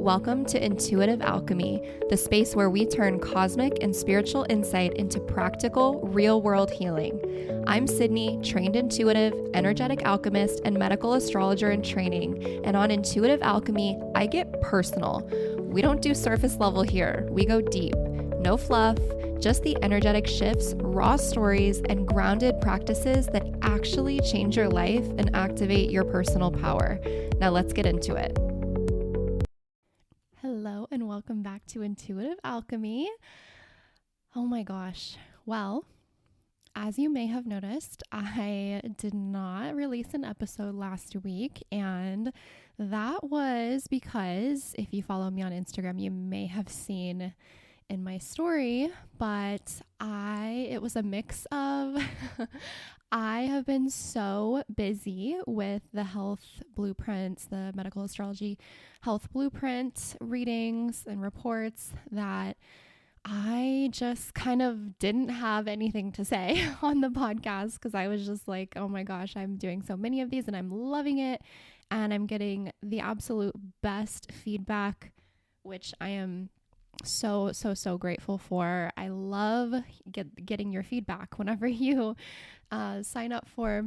Welcome to Intuitive Alchemy, the space where we turn cosmic and spiritual insight into practical, real-world healing. I'm Sydney, trained intuitive, energetic alchemist, and medical astrologer in training. And on Intuitive Alchemy, I get personal. We don't do surface level here. We go deep. No fluff, just the energetic shifts, raw stories, and grounded practices that actually change your life and activate your personal power. Now let's get into it. Hello and welcome back to Intuitive Alchemy. Oh my gosh. Well, as you may have noticed, I did not release an episode last week, and that was because if you follow me on Instagram, you may have seen in my story, but it was a mix of I have been so busy with the health blueprints, the medical astrology health blueprint readings and reports that I just kind of didn't have anything to say on the podcast because I was just like, oh my gosh, I'm doing so many of these and I'm loving it and I'm getting the absolute best feedback, which I am so grateful for. I love getting your feedback whenever you sign up for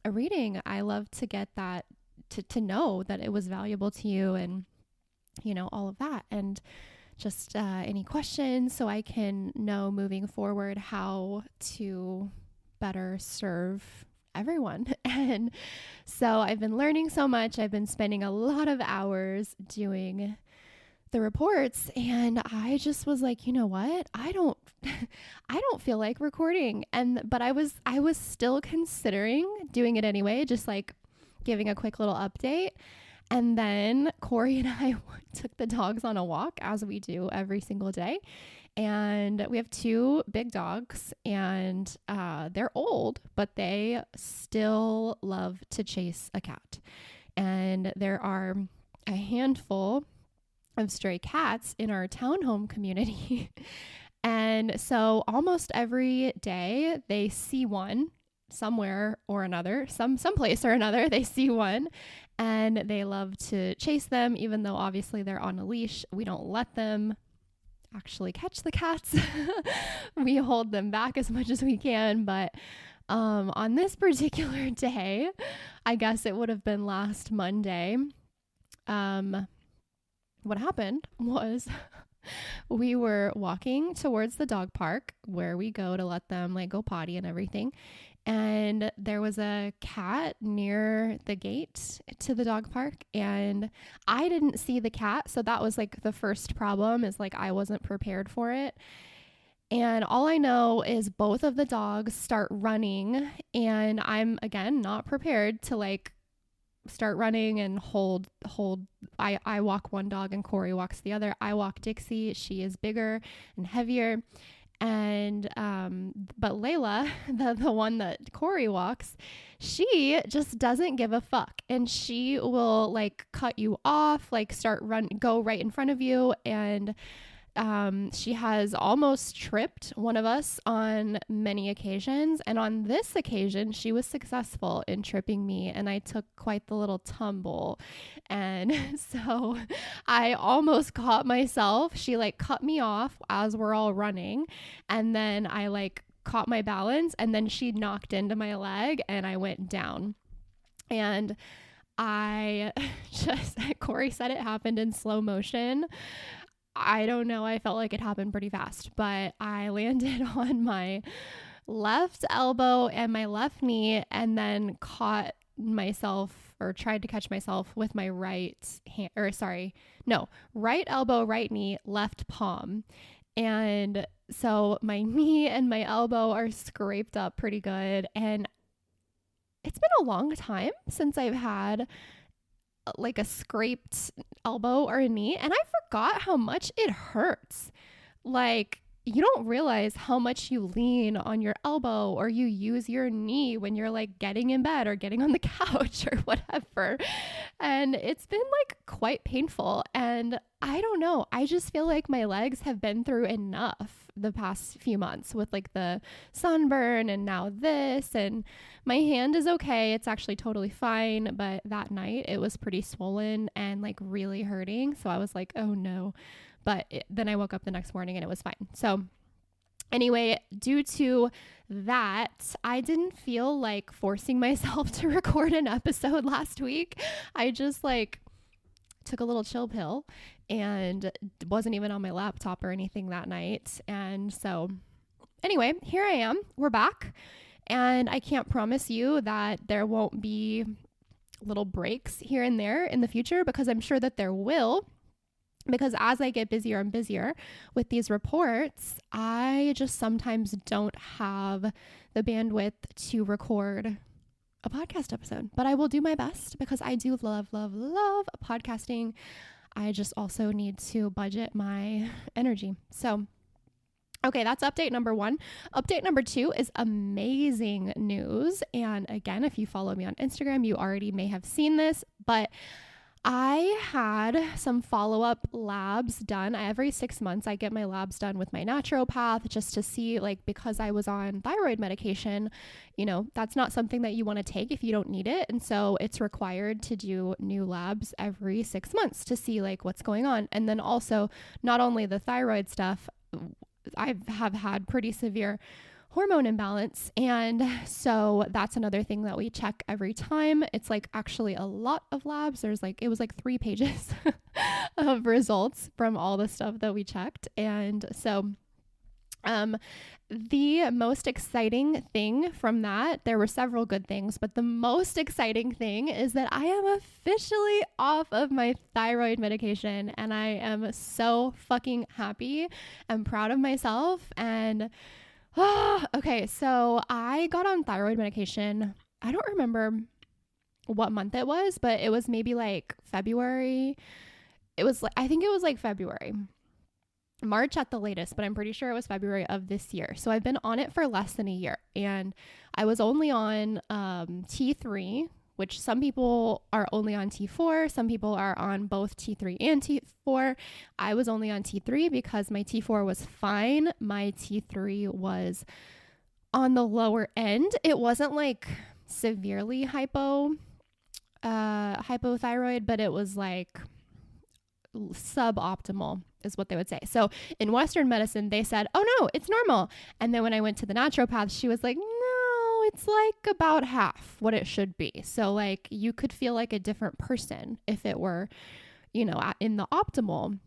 a reading. I love to get that, to know that it was valuable to you and, you know, all of that. And just any questions so I can know moving forward how to better serve everyone. And so I've been learning so much. I've been spending a lot of hours doing the reports, and I just was like, you know what? I don't feel like recording. But I was still considering doing it anyway, just like giving a quick little update. And then Corey and I took the dogs on a walk, as we do every single day. And we have two big dogs, and they're old, but they still love to chase a cat. And there are a handful of stray cats in our townhome community. And so almost every day they see one somewhere or another, someplace or another, they see one and they love to chase them, even though obviously they're on a leash. We don't let them actually catch the cats. We hold them back as much as we can. But on this particular day, I guess it would have been last Monday, what happened was we were walking towards the dog park where we go to let them like go potty and everything. And there was a cat near the gate to the dog park, and I didn't see the cat. So that was like the first problem, is like I wasn't prepared for it. And all I know is both of the dogs start running, and I'm again not prepared to like start running and hold. I walk one dog and Corey walks the other. I walk Dixie. She is bigger and heavier. And, but Layla, the one that Corey walks, she just doesn't give a fuck. And she will like cut you off, like go right in front of you. And, she has almost tripped one of us on many occasions. And on this occasion, she was successful in tripping me, and I took quite the little tumble. And so I almost caught myself. She like cut me off as we're all running. And then I like caught my balance, and then she knocked into my leg and I went down. And Corey said it happened in slow motion. I don't know. I felt like it happened pretty fast, but I landed on my left elbow and my left knee, and then caught myself, or tried to catch myself with my right elbow, right knee, left palm. And so my knee and my elbow are scraped up pretty good. And it's been a long time since I've had like a scraped elbow or a knee, and I forgot how much it hurts. Like, you don't realize how much you lean on your elbow or you use your knee when you're like getting in bed or getting on the couch or whatever. And it's been like quite painful. And And I don't know, I just feel like my legs have been through enough the past few months with like the sunburn and now this, and my hand is okay. It's actually totally fine. But that night it was pretty swollen and like really hurting. So I was like, oh no. But then I woke up the next morning and it was fine. So anyway, due to that, I didn't feel like forcing myself to record an episode last week. I just like took a little chill pill and wasn't even on my laptop or anything that night. And so anyway, here I am. We're back. And I can't promise you that there won't be little breaks here and there in the future, because I'm sure that there will. Because as I get busier and busier with these reports, I just sometimes don't have the bandwidth to record a podcast episode. But I will do my best, because I do love podcasting. I just also need to budget my energy. So, okay, that's update number 1. Update number 2 is amazing news. And again, if you follow me on Instagram, you already may have seen this, but I had some follow-up labs done. Every 6 months, I get my labs done with my naturopath just to see, like, because I was on thyroid medication, you know, that's not something that you want to take if you don't need it. And so it's required to do new labs every 6 months to see, like, what's going on. And then also, not only the thyroid stuff, I have had pretty severe hormone imbalance. And so that's another thing that we check every time. It's like actually a lot of labs. It was like 3 pages of results from all the stuff that we checked. And so the most exciting thing from that, there were several good things, but the most exciting thing is that I am officially off of my thyroid medication, and I am so fucking happy and proud of myself. And okay, so I got on thyroid medication. I don't remember what month it was, but it was maybe like February. I think it was like February. March at the latest, but I'm pretty sure it was February of this year. So I've been on it for less than a year, and I was only on T3, which some people are only on T4. Some people are on both T3 and T4. I was only on T3 because my T4 was fine. My T3 was on the lower end. It wasn't like severely hypothyroid, but it was like suboptimal is what they would say. So in Western medicine, they said, oh no, it's normal. And then when I went to the naturopath, she was like, no, it's like about half what it should be. So like you could feel like a different person if it were, you know, in the optimal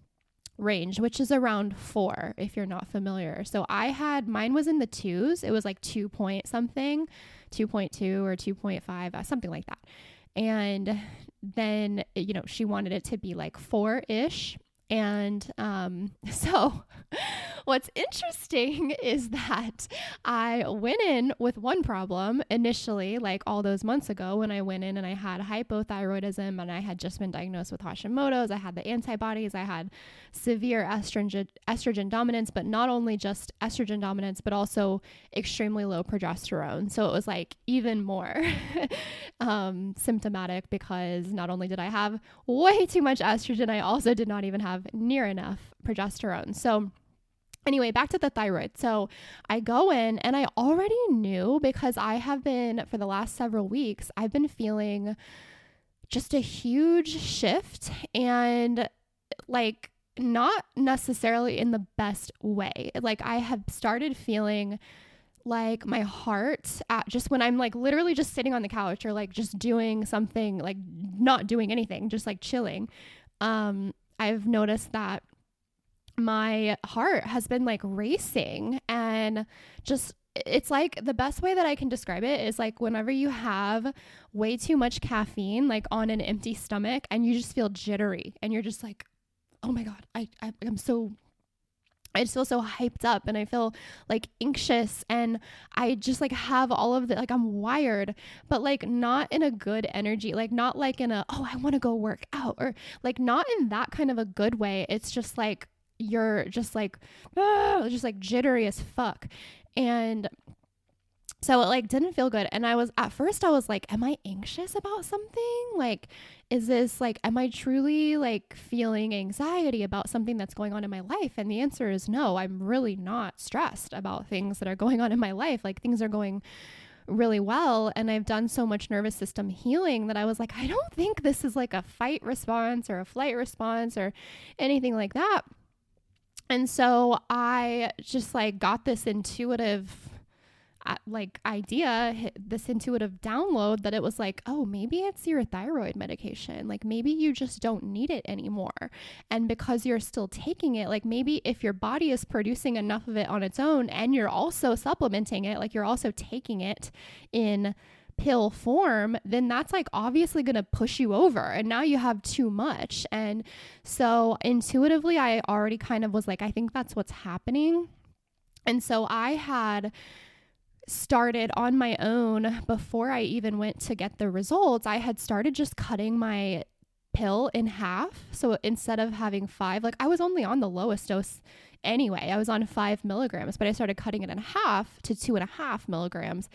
range, which is around 4 if you're not familiar. So mine was in the 2s. It was like 2 point something, 2.2 or 2.5, something like that. And then, you know, she wanted it to be like 4-ish. And so what's interesting is that I went in with one problem initially, like all those months ago when I went in and I had hypothyroidism and I had just been diagnosed with Hashimoto's. I had the antibodies. I had severe estrogen dominance, but not only just estrogen dominance, but also extremely low progesterone. So it was like even more symptomatic, because not only did I have way too much estrogen, I also did not even have near enough progesterone. So anyway, back to the thyroid. So I go in and I already knew, because I have been, for the last several weeks, I've been feeling just a huge shift, and like not necessarily in the best way. Like I have started feeling like my heart just when I'm like literally just sitting on the couch or like just doing something, like not doing anything, just like chilling. I've noticed that my heart has been like racing, and just, it's like the best way that I can describe it is like whenever you have way too much caffeine, like on an empty stomach, and you just feel jittery and you're just like, oh my God, I just feel so hyped up and I feel like anxious, and I just like have all of the, like I'm wired, but like not in a good energy, like not like in a, oh, I want to go work out, or like not in that kind of a good way. It's just like, you're just like, just like jittery as fuck. And So it like didn't feel good. And at first I was like, am I anxious about something? Like, is this like, am I truly like feeling anxiety about something that's going on in my life? And the answer is no, I'm really not stressed about things that are going on in my life. Like, things are going really well. And I've done so much nervous system healing that I was like, I don't think this is like a fight response or a flight response or anything like that. And so I just like got this intuitive this intuitive download that it was like, oh, maybe it's your thyroid medication. Like, maybe you just don't need it anymore. And because you're still taking it, like, maybe if your body is producing enough of it on its own and you're also supplementing it, like you're also taking it in pill form, then that's like obviously going to push you over. And now you have too much. And so intuitively, I already kind of was like, I think that's what's happening. And so I had started on my own before I even went to get the results. I had started just cutting my pill in half. So instead of having 5, like I was only on the lowest dose anyway, I was on 5 milligrams, but I started cutting it in half to 2.5 milligrams.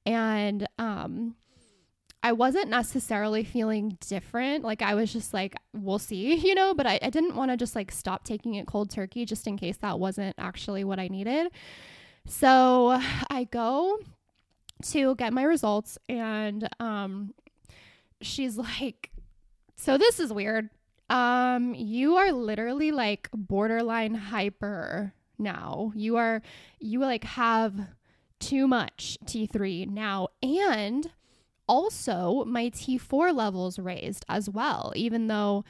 And I wasn't necessarily feeling different. Like, I was just like, we'll see, but I didn't want to just like stop taking it cold turkey just in case that wasn't actually what I needed. So I go to get my results, and she's like, so this is weird. You are literally like borderline hyper now. You like have too much T3 now. And also my T4 levels raised as well, even though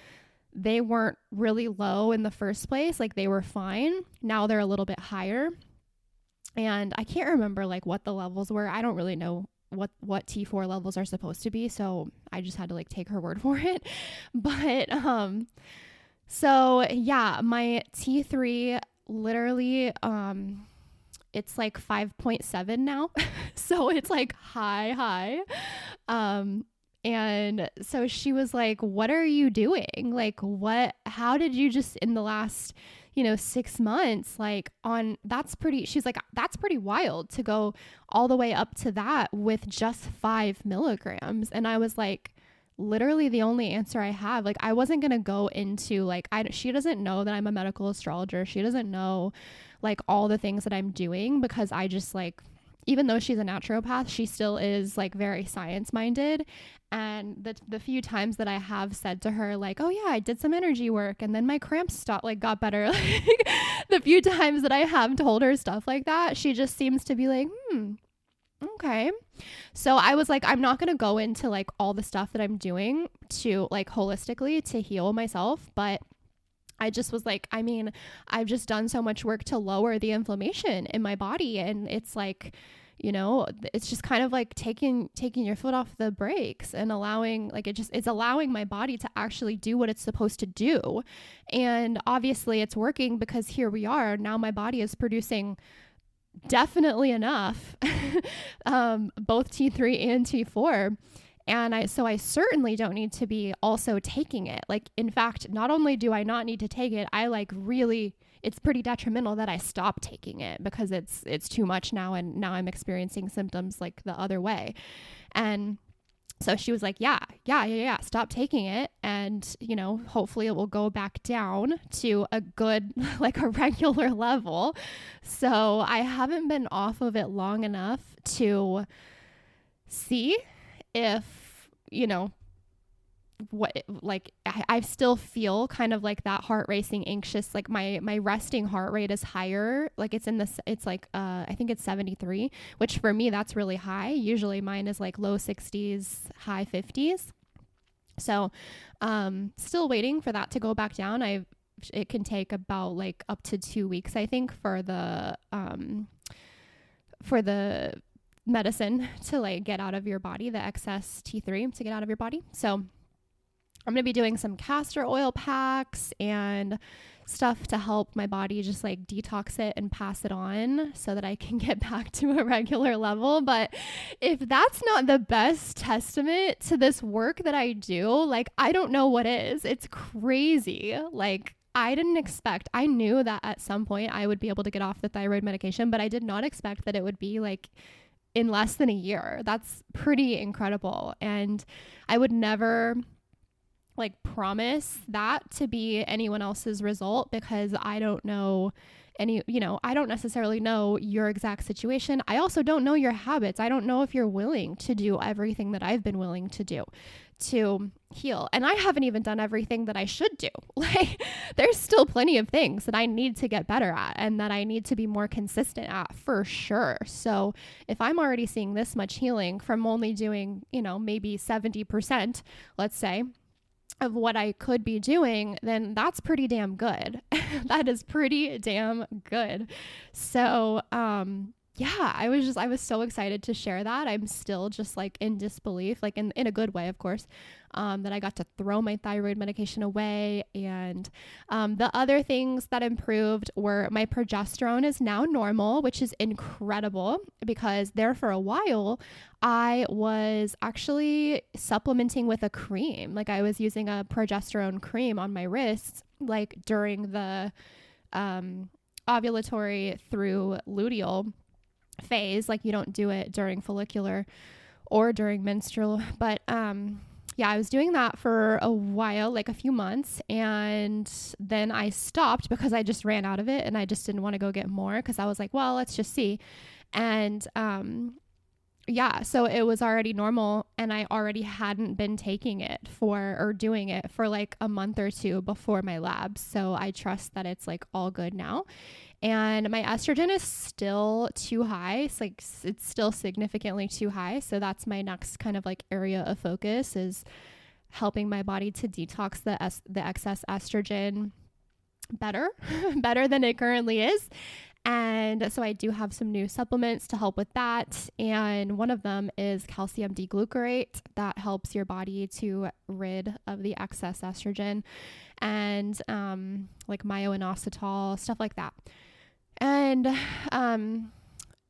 they weren't really low in the first place. Like, they were fine. Now they're a little bit higher. And I can't remember like what the levels were. I don't really know what T4 levels are supposed to be. So I just had to like take her word for it. But, so yeah, my T3 literally, it's like 5.7 now. So it's like high. And so she was like, what are you doing? Like, how did you just in the last 6 months, she's like, that's pretty wild to go all the way up to that with just 5 milligrams. And I was like, literally the only answer I have, like, I wasn't going to go into like, she doesn't know that I'm a medical astrologer. She doesn't know like all the things that I'm doing, because I just like, even though she's a naturopath, she still is like very science minded. And the few times that I have said to her like, oh yeah, I did some energy work and then my cramps got better. Like, the few times that I have told her stuff like that, she just seems to be like, okay. So I was like, I'm not going to go into like all the stuff that I'm doing to like holistically to heal myself, but I just was like, I mean, I've just done so much work to lower the inflammation in my body. And it's like, it's just kind of like taking your foot off the brakes and allowing, like, it's allowing my body to actually do what it's supposed to do. And obviously it's working, because here we are now, my body is producing definitely enough, both T3 and T4. And I certainly don't need to be also taking it. Like, in fact, not only do I not need to take it, I like really, it's pretty detrimental that I stop taking it, because it's too much now. And now I'm experiencing symptoms like the other way. And so she was like, yeah, stop taking it. And, hopefully it will go back down to a good, like a regular level. So I haven't been off of it long enough to see if, what, like, I still feel kind of like that heart racing, anxious, like my resting heart rate is higher. Like it's like, I think it's 73, which for me, that's really high. Usually mine is like low 60s, high 50s. So, still waiting for that to go back down. It can take about like up to 2 weeks, I think, for the medicine to like get out of your body, the excess T3 to get out of your body. So I'm going to be doing some castor oil packs and stuff to help my body just like detox it and pass it on so that I can get back to a regular level. But if that's not the best testament to this work that I do, like, I don't know what is. It's crazy. Like, I knew that at some point I would be able to get off the thyroid medication, but I did not expect that it would be like in less than a year. That's pretty incredible. And I would never like promise that to be anyone else's result, because I don't know I don't necessarily know your exact situation. I also don't know your habits. I don't know if you're willing to do everything that I've been willing to do to heal. And I haven't even done everything that I should do. Like, there's still plenty of things that I need to get better at and that I need to be more consistent at, for sure. So if I'm already seeing this much healing from only doing, maybe 70%, let's say, of what I could be doing, then that's pretty damn good. That is pretty damn good. So, I was so excited to share that. I'm still just like in disbelief, like in a good way, of course, that I got to throw my thyroid medication away. And the other things that improved were my progesterone is now normal, which is incredible, because there for a while, I was actually supplementing with a cream. Like, I was using a progesterone cream on my wrists, like during the ovulatory through luteal phase. Like, you don't do it during follicular or during menstrual, but I was doing that for a while, like a few months, and then I stopped because I just ran out of it, and I just didn't want to go get more, because I was like, well, let's just see. And so it was already normal, and I already hadn't been taking it or doing it for like a month or two before my labs. So I trust that it's like all good now. And my estrogen is still too high. It's still significantly too high. So that's my next kind of like area of focus, is helping my body to detox the excess estrogen better than it currently is. And so I do have some new supplements to help with that. And one of them is calcium D-glucarate that helps your body to rid of the excess estrogen, and like myo-inositol, stuff like that. And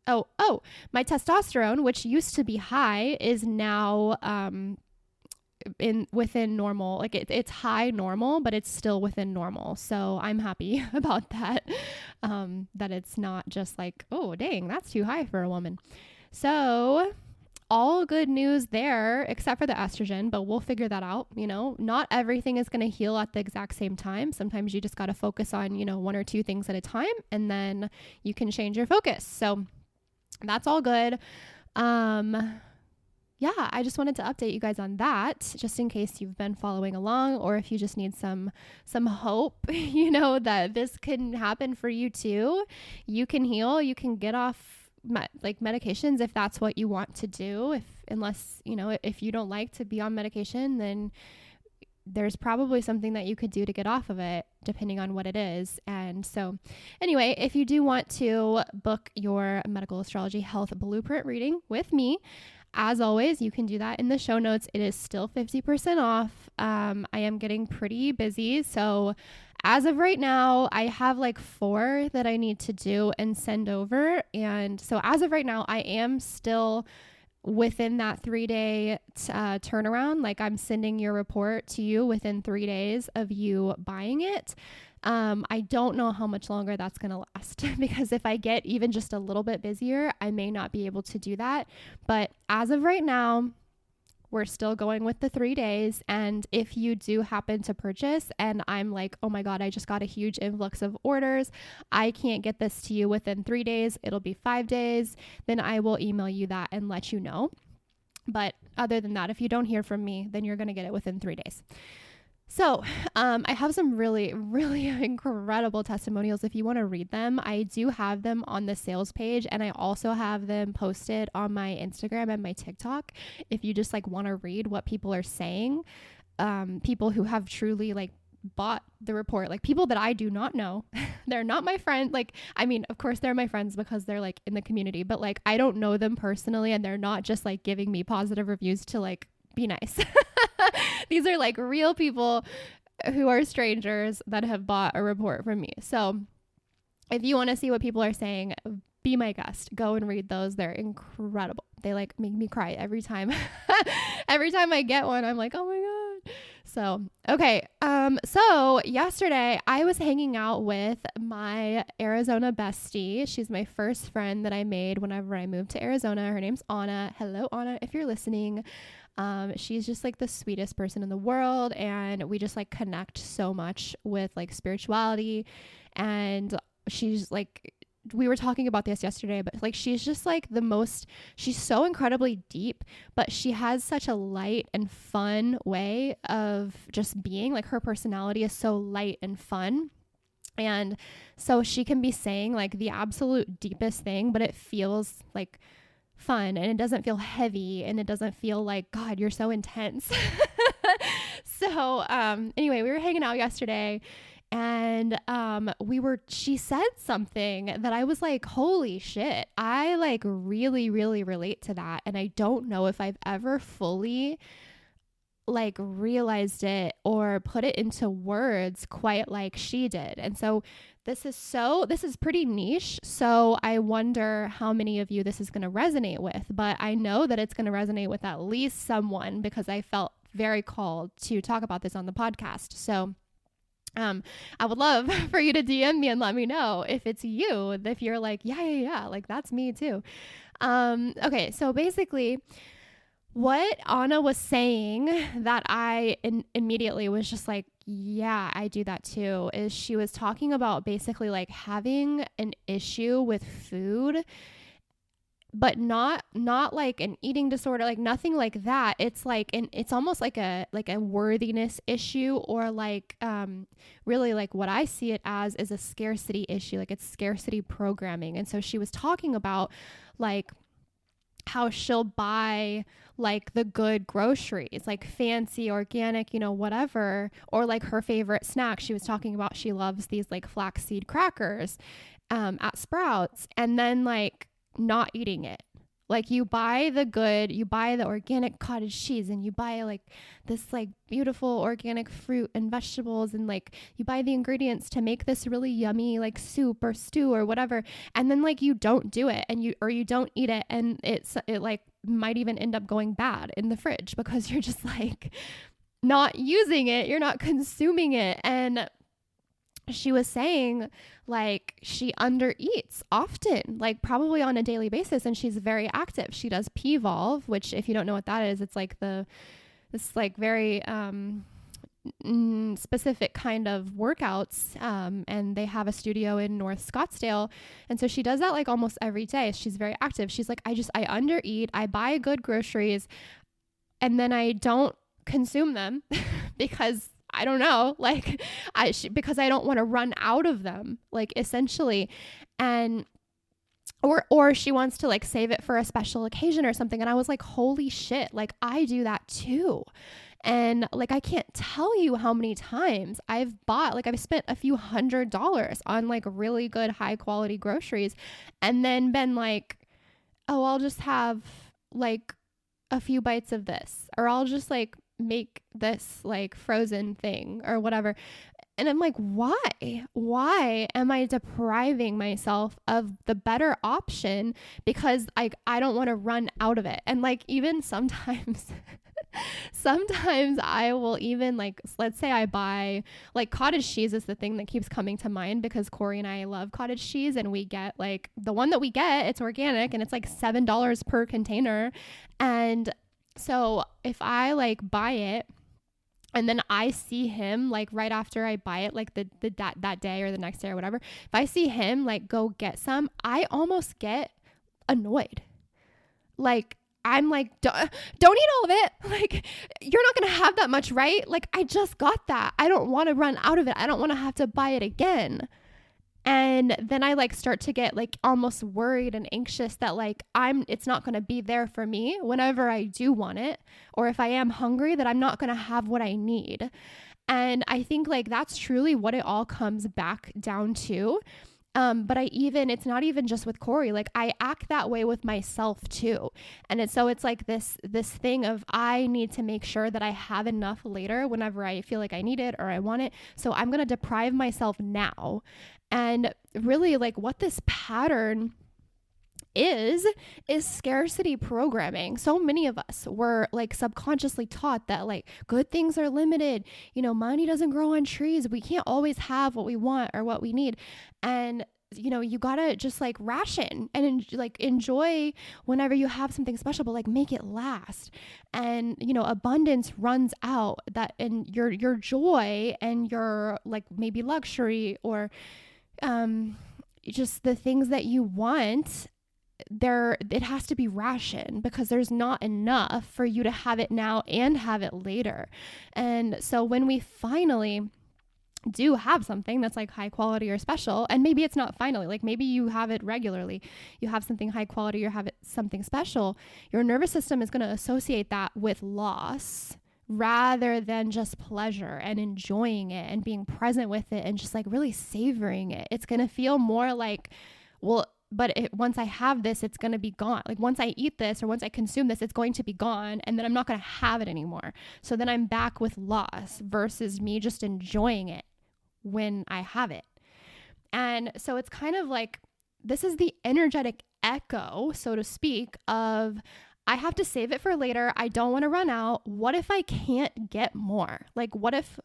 my testosterone, which used to be high, is now within normal. Like, it's high normal, but it's still within normal. So I'm happy about that, that it's not just like, oh dang, that's too high for a woman. So all good news there, except for the estrogen, but we'll figure that out. Not everything is going to heal at the exact same time. Sometimes you just got to focus on, one or two things at a time, and then you can change your focus. So that's all good. I just wanted to update you guys on that, just in case you've been following along, or if you just need some hope, that this can happen for you too. You can heal, you can get off medications if that's what you want to do. If you don't like to be on medication, then there's probably something that you could do to get off of it, depending on what it is. And so anyway, if you do want to book your medical astrology health blueprint reading with me, as always, you can do that in the show notes. It is still 50% off. I am getting pretty busy. So as of right now, I have like 4 that I need to do and send over. And so as of right now, I am still within that 3-day turnaround. Like, I'm sending your report to you within 3 days of you buying it. I don't know how much longer that's going to last, because if I get even just a little bit busier, I may not be able to do that. But as of right now, we're still going with the 3 days. And if you do happen to purchase and I'm like, oh my God, I just got a huge influx of orders, I can't get this to you within 3 days, it'll be 5 days, then I will email you that and let you know. But other than that, if you don't hear from me, then you're going to get it within 3 days. So I have some really, really incredible testimonials. If you want to read them, I do have them on the sales page, and I also have them posted on my Instagram and my TikTok. If you just like want to read what people are saying, people who have truly like bought the report, like people that I do not know. They're not my friend. Like, I mean, of course they're my friends because they're like in the community, but like I don't know them personally, and they're not just like giving me positive reviews to like be nice. These are like real people who are strangers that have bought a report from me. So if you want to see what people are saying, be my guest. Go and read those. They're incredible. They like make me cry every time. Every time I get one, I'm like, oh my God. So, okay. So yesterday I was hanging out with my Arizona bestie. She's my first friend that I made whenever I moved to Arizona. Her name's Anna. Hello, Anna, if you're listening. She's just like the sweetest person in the world. And we just like connect so much with like spirituality. And she's like, we were talking about this yesterday, but like she's just like she's so incredibly deep, but she has such a light and fun way of just being. Like her personality is so light and fun. And so she can be saying like the absolute deepest thing, but it feels like fun and it doesn't feel heavy and it doesn't feel like, God, you're so intense. So anyway, we were hanging out yesterday. And she said something that I was like, holy shit, I like really, really relate to that. And I don't know if I've ever fully like realized it or put it into words quite like she did. And so this is pretty niche. So I wonder how many of you this is going to resonate with, but I know that it's going to resonate with at least someone because I felt very called to talk about this on the podcast. So I would love for you to DM me and let me know if it's you, if you're like, yeah, like that's me too. Okay. So basically what Anna was saying that I immediately was just like, yeah, I do that too, is she was talking about basically like having an issue with food, but not like an eating disorder, like nothing like that. It's like, it's almost like a worthiness issue, or like, really like what I see it as is a scarcity issue. Like it's scarcity programming. And so she was talking about like how she'll buy like the good groceries, like fancy, organic, whatever, or like her favorite snack. She was talking about, she loves these like flaxseed crackers, at Sprouts, and then like, not eating it. Like you buy the organic cottage cheese, and you buy like this like beautiful organic fruit and vegetables, and like you buy the ingredients to make this really yummy like soup or stew or whatever, and then like you don't do it, and you don't eat it, and it like might even end up going bad in the fridge because you're just like not using it, you're not consuming it. And she was saying like she undereats often, like probably on a daily basis, and she's very active. She does P-Volve, which if you don't know what that is, it's like this like very specific kind of workouts, and they have a studio in North Scottsdale, and so she does that like almost every day. She's very active. She's like, I undereat, I buy good groceries, and then I don't consume them because I don't know, like because I don't want to run out of them, like essentially. And or she wants to like save it for a special occasion or something. And I was like, holy shit, like I do that too. And like, I can't tell you how many times I've spent a few $100s on like really good high quality groceries, and then been like, oh, I'll just have like a few bites of this, or I'll just like make this like frozen thing or whatever. And I'm like, why am I depriving myself of the better option because I don't want to run out of it? And like, even sometimes I will even like, let's say I buy like cottage cheese is the thing that keeps coming to mind because Corey and I love cottage cheese, and we get like the one that we get, it's organic, and it's like $7 per container. And so if I like buy it, and then I see him like right after I buy it, like that day or the next day or whatever, if I see him like go get some, I almost get annoyed. Like I'm like, don't eat all of it. Like you're not going to have that much, right? Like I just got that. I don't want to run out of it. I don't want to have to buy it again. And then I like start to get like almost worried and anxious that like it's not going to be there for me whenever I do want it. Or if I am hungry, that I'm not going to have what I need. And I think like that's truly what it all comes back down to. But it's not even just with Corey, like I act that way with myself too. And it's like this thing of, I need to make sure that I have enough later whenever I feel like I need it or I want it. So I'm going to deprive myself now. And really like what this pattern is scarcity programming. So many of us were like subconsciously taught that like good things are limited. Money doesn't grow on trees. We can't always have what we want or what we need. And you gotta just like ration and enjoy whenever you have something special, but like make it last. And abundance runs out, that and your joy and your like maybe luxury or just the things that you want, it has to be rationed because there's not enough for you to have it now and have it later. And so when we finally do have something that's like high quality or special, and maybe it's not finally, like maybe you have it regularly, you have something high quality or have it something special, your nervous system is going to associate that with loss rather than just pleasure and enjoying it and being present with it and just like really savoring it. It's going to feel more like, well, but once I have this, it's going to be gone. Like once I eat this or once I consume this, it's going to be gone, and then I'm not going to have it anymore. So then I'm back with loss versus me just enjoying it when I have it. And so it's kind of like, this is the energetic echo, so to speak, of I have to save it for later. I don't want to run out. What if I can't get more? Like, what if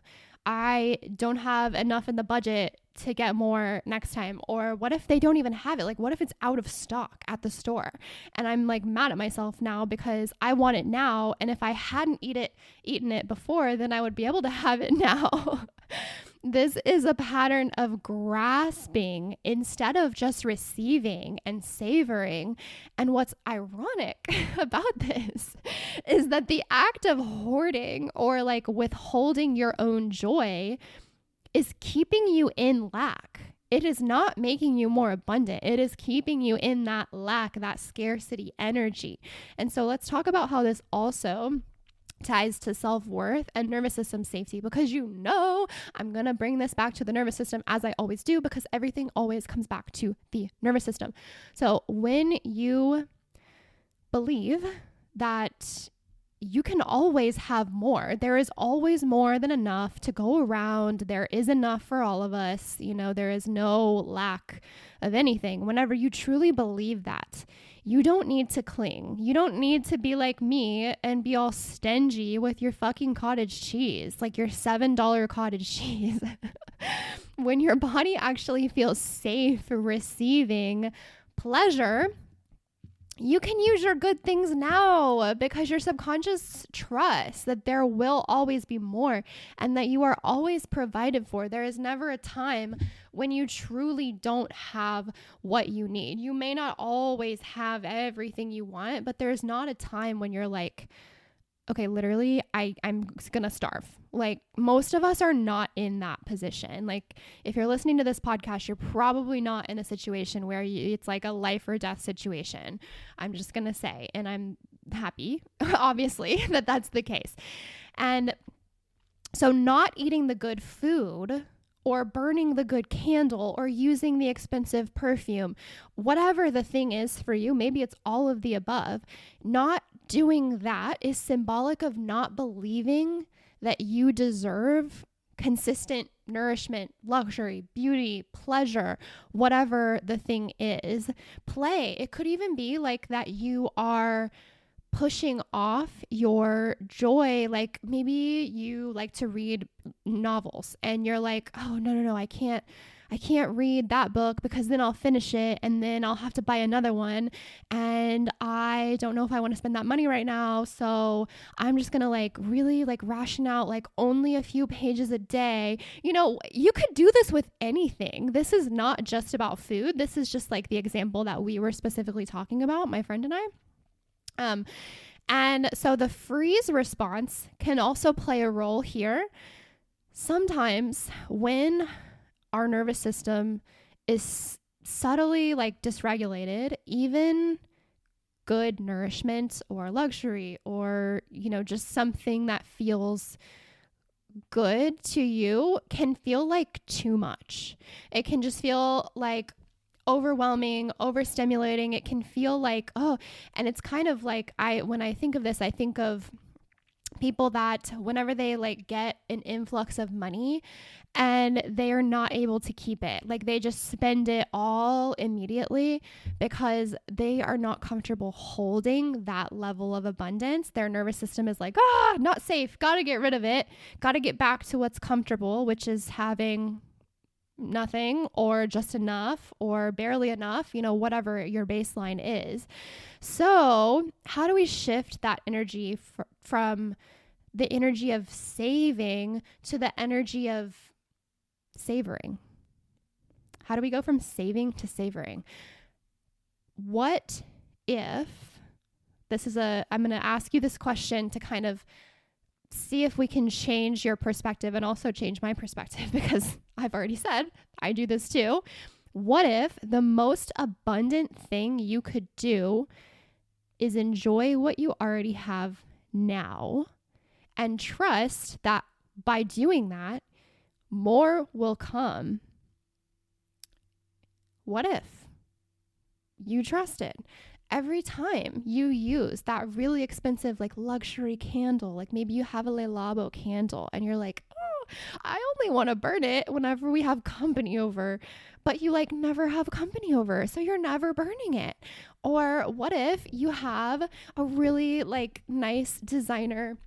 I don't have enough in the budget to get more next time? Or what if they don't even have it? Like, what if it's out of stock at the store? And I'm like mad at myself now because I want it now. And if I hadn't eaten it before, then I would be able to have it now. This is a pattern of grasping instead of just receiving and savoring. And what's ironic about this is that the act of hoarding or like withholding your own joy is keeping you in lack. It is not making you more abundant. It is keeping you in that lack, that scarcity energy. And so let's talk about how this also ties to self-worth and nervous system safety, because I'm going to bring this back to the nervous system as I always do, because everything always comes back to the nervous system. So when you believe that you can always have more, there is always more than enough to go around, there is enough for all of us, there is no lack of anything. Whenever you truly believe that, you don't need to cling. You don't need to be like me and be all stingy with your fucking cottage cheese, like your $7 cottage cheese. When your body actually feels safe receiving pleasure, you can use your good things now because your subconscious trusts that there will always be more and that you are always provided for. There is never a time when you truly don't have what you need. You may not always have everything you want, but there's not a time when you're like, okay, literally, I'm gonna starve. Like, most of us are not in that position. Like, if you're listening to this podcast, you're probably not in a situation where it's like a life or death situation. I'm just gonna say, and I'm happy, obviously, that that's the case. And so not eating the good food or burning the good candle or using the expensive perfume, whatever the thing is for you, maybe it's all of the above, not doing that is symbolic of not believing that you deserve consistent nourishment, luxury, beauty, pleasure, whatever the thing is. Play. It could even be like that you are pushing off your joy. Like maybe you like to read novels and you're like, oh, no, I can't read that book because then I'll finish it and then I'll have to buy another one. And I don't know if I want to spend that money right now. So I'm just going to like really like ration out like only a few pages a day. You could do this with anything. This is not just about food. This is just like the example that we were specifically talking about, my friend and I. And so the freeze response can also play a role here. Sometimes when our nervous system is subtly like dysregulated, even good nourishment or luxury or, just something that feels good to you can feel like too much. It can just feel like overwhelming, overstimulating. It can feel like, and it's kind of like when I think of this, I think of People that whenever they like get an influx of money and they are not able to keep it, like they just spend it all immediately because they are not comfortable holding that level of abundance. Their nervous system is like, not safe, gotta get rid of it, gotta get back to what's comfortable, which is having nothing or just enough or barely enough, whatever your baseline is. So how do we shift that energy from the energy of saving to the energy of savoring? How do we go from saving to savoring? What if I'm going to ask you this question to kind of see if we can change your perspective and also change my perspective, because I've already said I do this too. What if the most abundant thing you could do is enjoy what you already have now and trust that by doing that, more will come? What if you trusted every time you use that really expensive, like luxury candle, like maybe you have a Le Labo candle and you're like, I only want to burn it whenever we have company over, but you like never have company over, so you're never burning it. Or what if you have a really like nice designer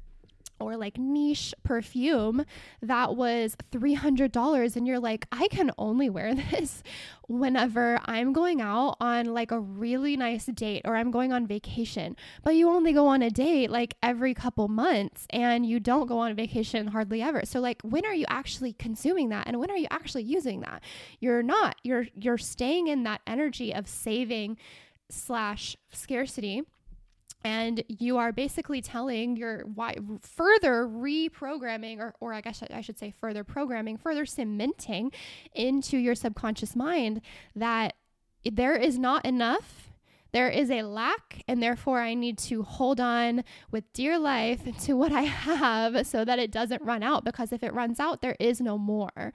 or like niche perfume that was $300 and you're like, I can only wear this whenever I'm going out on like a really nice date or I'm going on vacation, but you only go on a date like every couple months and you don't go on vacation hardly ever. So like, when are you actually consuming that? And when are you actually using that? You're not. You're staying in that energy of saving / scarcity. And you are basically telling further reprogramming, or I guess I should say further programming, further cementing into your subconscious mind that there is not enough, there is a lack, and therefore I need to hold on with dear life to what I have so that it doesn't run out, because if it runs out, there is no more.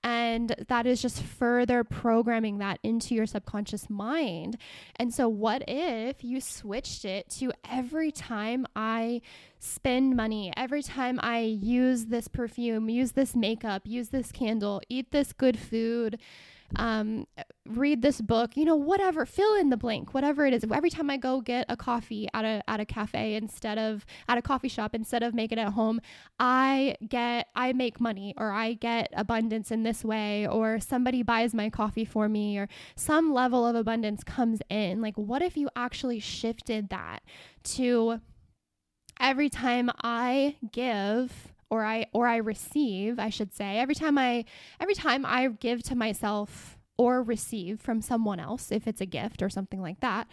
And that is just further programming that into your subconscious mind. And so what if you switched it to every time I spend money, every time I use this perfume, use this makeup, use this candle, eat this good food, read this book, whatever, fill in the blank, whatever it is. Every time I go get a coffee at a cafe at a coffee shop, instead of make it at home, I make money, or I get abundance in this way, or somebody buys my coffee for me, or some level of abundance comes in. Like, what if you actually shifted that to every time I give, or I receive, I should say, every time I give to myself or receive from someone else, if it's a gift or something like that,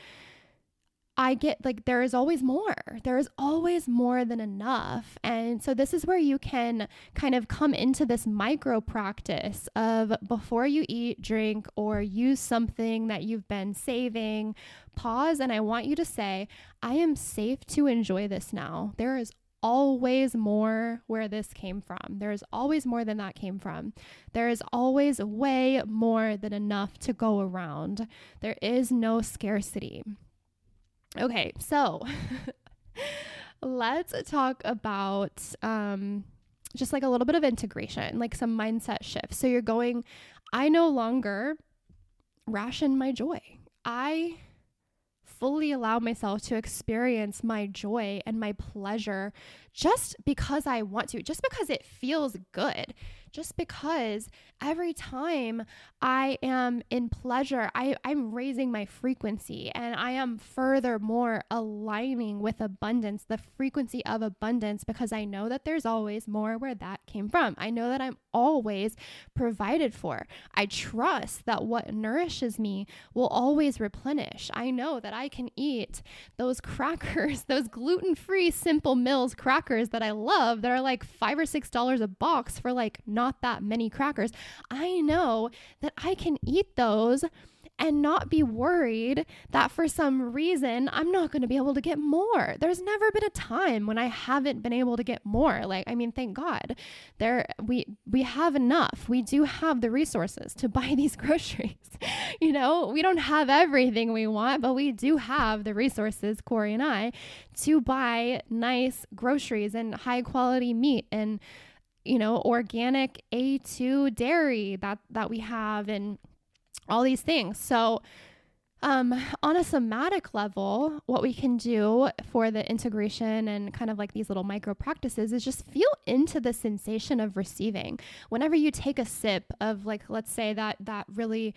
I get like, there is always more. There is always more than enough. And so this is where you can kind of come into this micro practice of, before you eat, drink, or use something that you've been saving, pause. And I want you to say, I am safe to enjoy this now. There is always more where this came from. There is always more than that came from. There is always way more than enough to go around. There is no scarcity. Okay, so let's talk about just like a little bit of integration, like some mindset shifts. So you're going, I no longer ration my joy. I fully allow myself to experience my joy and my pleasure just because I want to, just because it feels good, just because every time I am in pleasure, I'm raising my frequency, and I am furthermore aligning with abundance, the frequency of abundance, because I know that there's always more where that came from. I know that I'm always provided for. I trust that what nourishes me will always replenish. I know that I can eat those crackers, those gluten-free Simple Mills crackers that I love, that are like $5 or $6 a box for like not that many crackers. I know that I can eat those and not be worried that for some reason I'm not going to be able to get more. There's never been a time when I haven't been able to get more. Like, I mean, thank God we have enough. We do have the resources to buy these groceries. You know, we don't have everything we want, but we do have the resources, Corey and I, to buy nice groceries and high quality meat and, you know, organic A2 dairy that we have and all these things. So on a somatic level, what we can do for the integration and kind of like these little micro practices is just feel into the sensation of receiving. Whenever you take a sip of, like, let's say that really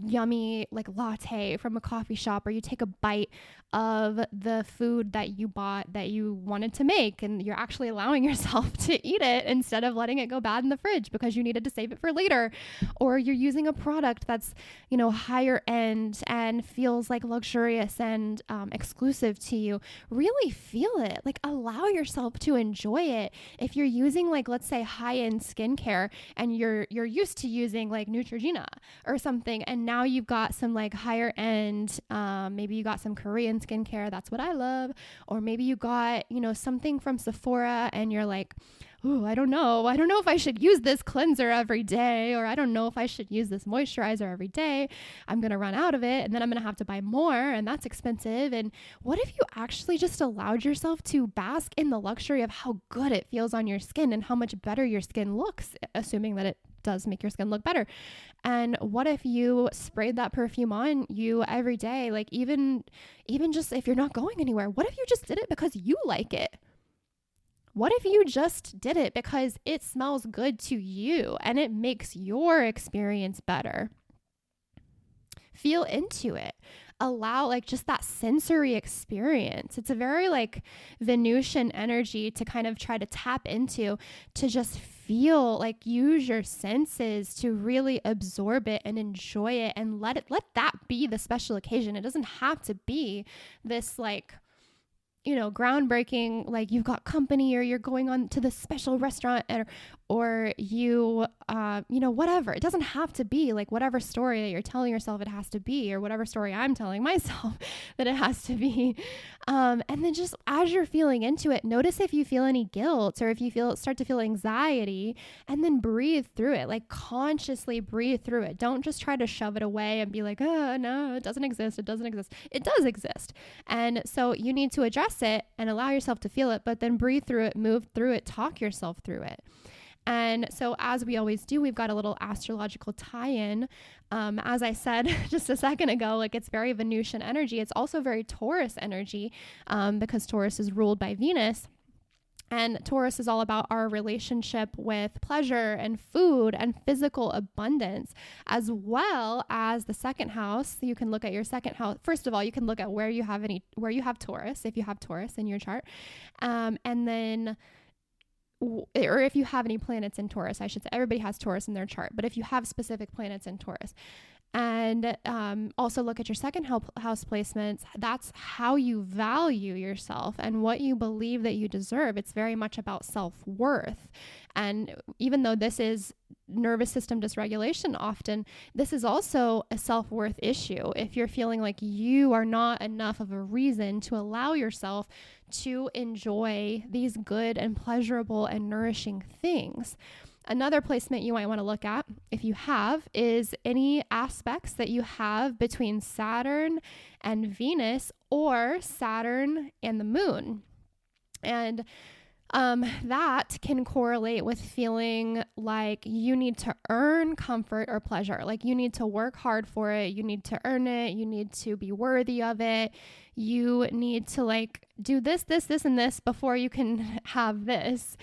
yummy like latte from a coffee shop, or you take a bite of the food that you bought that you wanted to make, and you're actually allowing yourself to eat it instead of letting it go bad in the fridge because you needed to save it for later, or you're using a product that's, you know, higher end and feels like luxurious and exclusive to you. Really feel it. Like, allow yourself to enjoy it. If you're using, like, let's say high-end skincare and you're used to using like Neutrogena or something, and now you've got some like higher end, maybe you got some Korean skincare, that's what I love, or maybe you got, you know, something from Sephora and you're like, ooh, I don't know if I should use this cleanser every day, or I don't know if I should use this moisturizer every day. I'm going to run out of it, and then I'm going to have to buy more, and that's expensive. And what if you actually just allowed yourself to bask in the luxury of how good it feels on your skin and how much better your skin looks, assuming that it does make your skin look better? And what if you sprayed that perfume on you every day? Like, even just if you're not going anywhere, what if you just did it because you like it? What if you just did it because it smells good to you and it makes your experience better? Feel into it. Allow, like, just that sensory experience. It's a very like Venusian energy to kind of try to tap into, to just feel, like, use your senses to really absorb it and enjoy it, and let that be the special occasion. It doesn't have to be this, like, you know, groundbreaking, like you've got company or you're going on to this special restaurant, or you, you know, whatever. It doesn't have to be like whatever story that you're telling yourself it has to be, or whatever story I'm telling myself that it has to be. And then just as you're feeling into it, notice if you feel any guilt or if you start to feel anxiety, and then breathe through it, like consciously breathe through it. Don't just try to shove it away and be like, oh no, it doesn't exist. It doesn't exist. It does exist. And so you need to address it and allow yourself to feel it, but then breathe through it, move through it, talk yourself through it. And so, as we always do, we've got a little astrological tie-in. As I said just a second ago, like, it's very Venusian energy. It's also very Taurus energy, because Taurus is ruled by Venus. And Taurus is all about our relationship with pleasure and food and physical abundance, as well as the second house. So you can look at your second house. First of all, you can look at where you have Taurus, if you have Taurus in your chart. And then, or if you have any planets in Taurus, I should say. Everybody has Taurus in their chart, but if you have specific planets in Taurus. And also look at your second house placements. That's how you value yourself and what you believe that you deserve. It's very much about self-worth. And even though this is nervous system dysregulation, often this is also a self-worth issue. If you're feeling like you are not enough of a reason to allow yourself to enjoy these good and pleasurable and nourishing things. Another placement you might want to look at, if you have, is any aspects that you have between Saturn and Venus, or Saturn and the moon. And that can correlate with feeling like you need to earn comfort or pleasure. Like you need to work hard for it. You need to earn it. You need to be worthy of it. You need to like do this, and this before you can have this.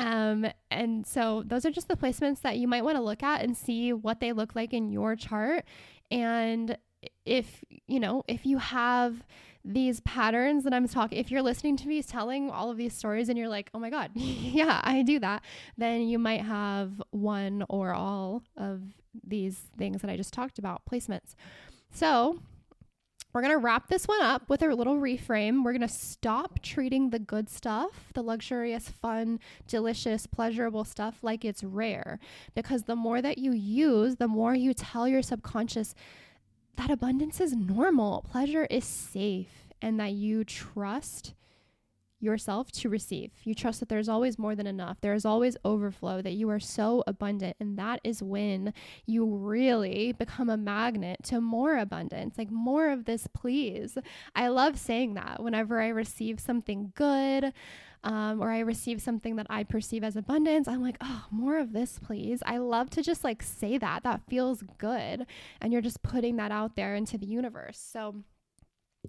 And so those are just the placements that you might want to look at and see what they look like in your chart. And if you have these patterns that I'm talking, if you're listening to me telling all of these stories and you're like, oh my God, yeah, I do that, then you might have one or all of these things that I just talked about, placements. So we're going to wrap this one up with a little reframe. We're going to stop treating the good stuff, the luxurious, fun, delicious, pleasurable stuff like it's rare. Because the more that you use, the more you tell your subconscious that abundance is normal, pleasure is safe, and that you trust yourself to receive. You trust that there's always more than enough. There is always overflow, that you are so abundant. And that is when you really become a magnet to more abundance, like more of this, please. I love saying that whenever I receive something good, or I receive something that I perceive as abundance, I'm like, oh, more of this, please. I love to just like say that. That feels good. And you're just putting that out there into the universe. So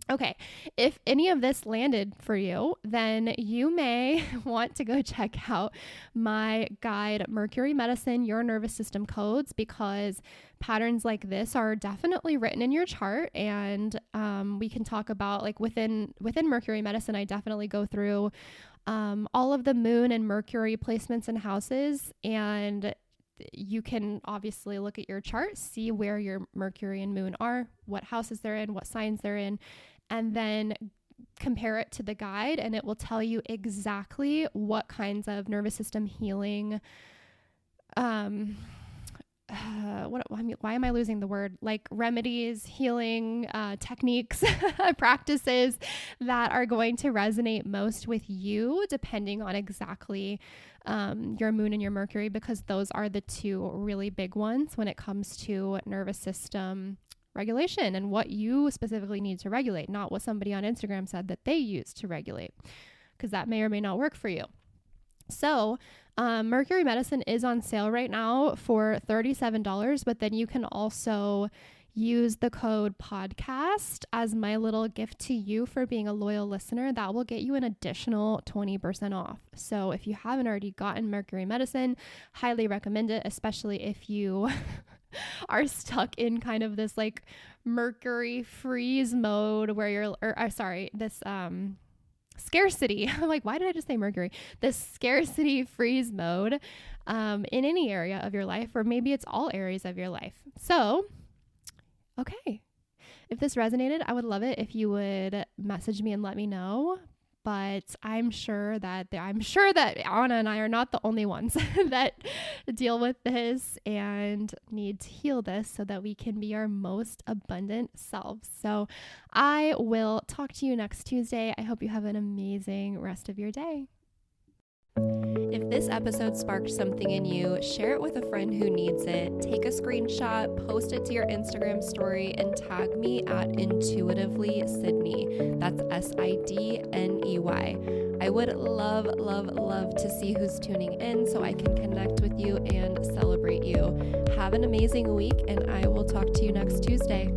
okay, if any of this landed for you, then you may want to go check out my guide, Mercury Medicine, Your Nervous System Codes, because patterns like this are definitely written in your chart. And we can talk about like within Mercury Medicine, I definitely go through all of the moon and Mercury placements in houses, and you can obviously look at your chart, see where your Mercury and moon are, what houses they're in, what signs they're in, and then compare it to the guide, and it will tell you exactly what kinds of nervous system healing, why am I losing the word? Like remedies, healing, techniques, practices that are going to resonate most with you, depending on exactly your moon and your Mercury, because those are the two really big ones when it comes to nervous system regulation and what you specifically need to regulate, not what somebody on Instagram said that they use to regulate, because that may or may not work for you. So Mercury Medicine is on sale right now for $37, but then you can also use the code podcast as my little gift to you for being a loyal listener. That will get you an additional 20% off. So if you haven't already gotten Mercury Medicine, highly recommend it, especially if you are stuck in kind of this like Mercury freeze mode where you're, this scarcity. I'm like, why did I just say Mercury? This scarcity freeze mode in any area of your life, or maybe it's all areas of your life. So, okay. If this resonated, I would love it if you would message me and let me know. But I'm sure that Anna and I are not the only ones that deal with this and need to heal this so that we can be our most abundant selves. So I will talk to you next Tuesday. I hope you have an amazing rest of your day. If this episode sparked something in you, share it with a friend who needs it. Take a screenshot, post it to your Instagram story, and tag me at Intuitively Sydney. That's SIDNEY. I would love, love, love to see who's tuning in so I can connect with you and celebrate you. Have an amazing week, and I will talk to you next Tuesday.